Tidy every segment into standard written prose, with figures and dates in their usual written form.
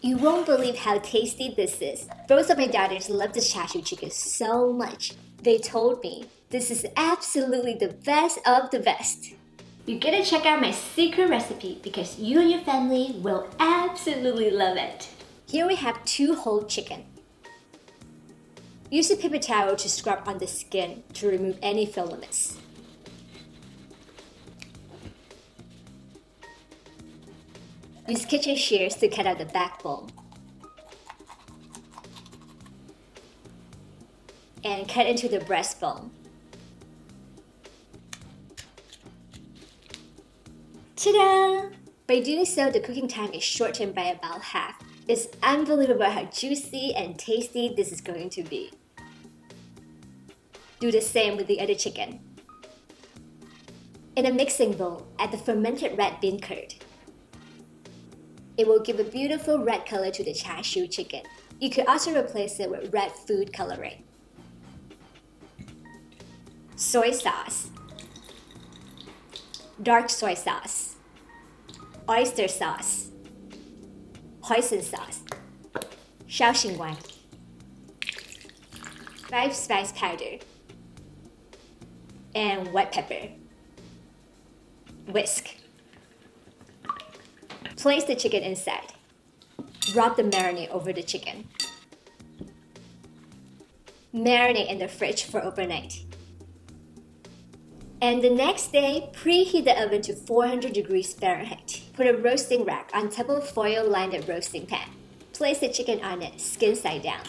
You won't believe how tasty this is. Both of my daughters love this Char Siu chicken so much. They told me this is absolutely the best of the best. You gotta check out my secret recipe because you and your family will absolutely love it. Here we have 2 whole chicken. Use a paper towel to scrub on the skin to remove any filaments. Use kitchen shears to cut out the backbone. And cut into the breastbone. Ta-da! By doing so, the cooking time is shortened by about half. It's unbelievable how juicy and tasty this is going to be. Do the same with the other chicken. In a mixing bowl, add the fermented red bean curd. It will give a beautiful red color to the Char Siu chicken. You could also replace it with red food coloring. Soy sauce, dark soy sauce, oyster sauce, hoisin sauce, Shaoxing 5 spice powder, and white pepper. Whisk. Place the chicken inside. Rub the marinade over the chicken. Marinate in the fridge for overnight. And the next day, preheat the oven to 400 degrees Fahrenheit. Put a roasting rack on top of a foil-lined roasting pan. Place the chicken on it, skin side down.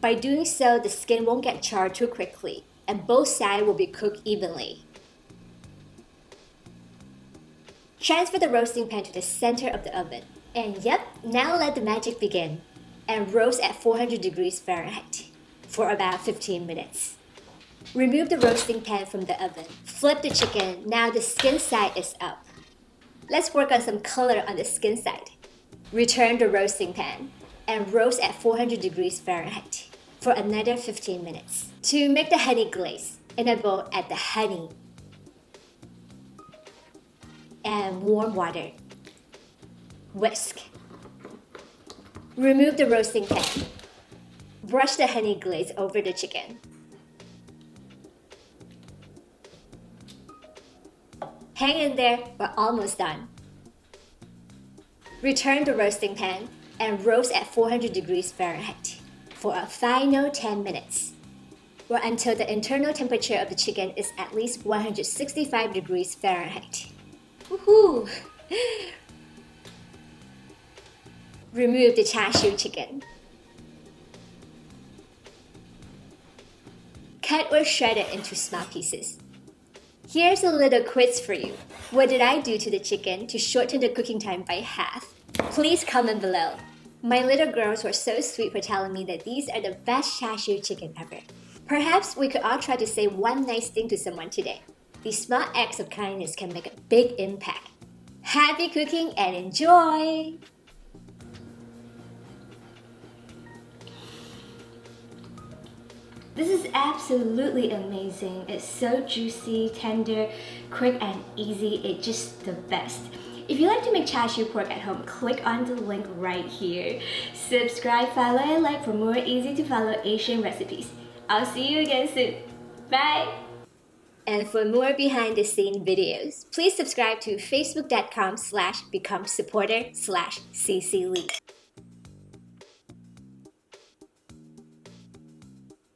By doing so, the skin won't get charred too quickly, and both sides will be cooked evenly. Transfer the roasting pan to the center of the oven. And yep, now let the magic begin. And roast at 400 degrees Fahrenheit for about 15 minutes. Remove the roasting pan from the oven. Flip the chicken, now the skin side is up. Let's work on some color on the skin side. Return the roasting pan and roast at 400 degrees Fahrenheit for another 15 minutes. To make the honey glaze, in a bowl add the honey and warm water. Whisk. Remove the roasting pan. Brush the honey glaze over the chicken. Hang in there, we're almost done. Return the roasting pan and roast at 400 degrees Fahrenheit for a final 10 minutes, or until the internal temperature of the chicken is at least 165 degrees Fahrenheit. Woohoo! Remove the Char Siu chicken. Cut or shred it into small pieces. Here's a little quiz for you. What did I do to the chicken to shorten the cooking time by half? Please comment below. My little girls were so sweet for telling me that these are the best Char Siu chicken ever. Perhaps we could all try to say one nice thing to someone today. These small acts of kindness can make a big impact. Happy cooking and enjoy! This is absolutely amazing. It's so juicy, tender, quick and easy. It's just the best. If you like to make Char Siu pork at home, click on the link right here. Subscribe, follow, and like for more easy to follow Asian recipes. I'll see you again soon. Bye! And for more behind the scene videos, please subscribe to facebook.com/becomesupporter/CiCi.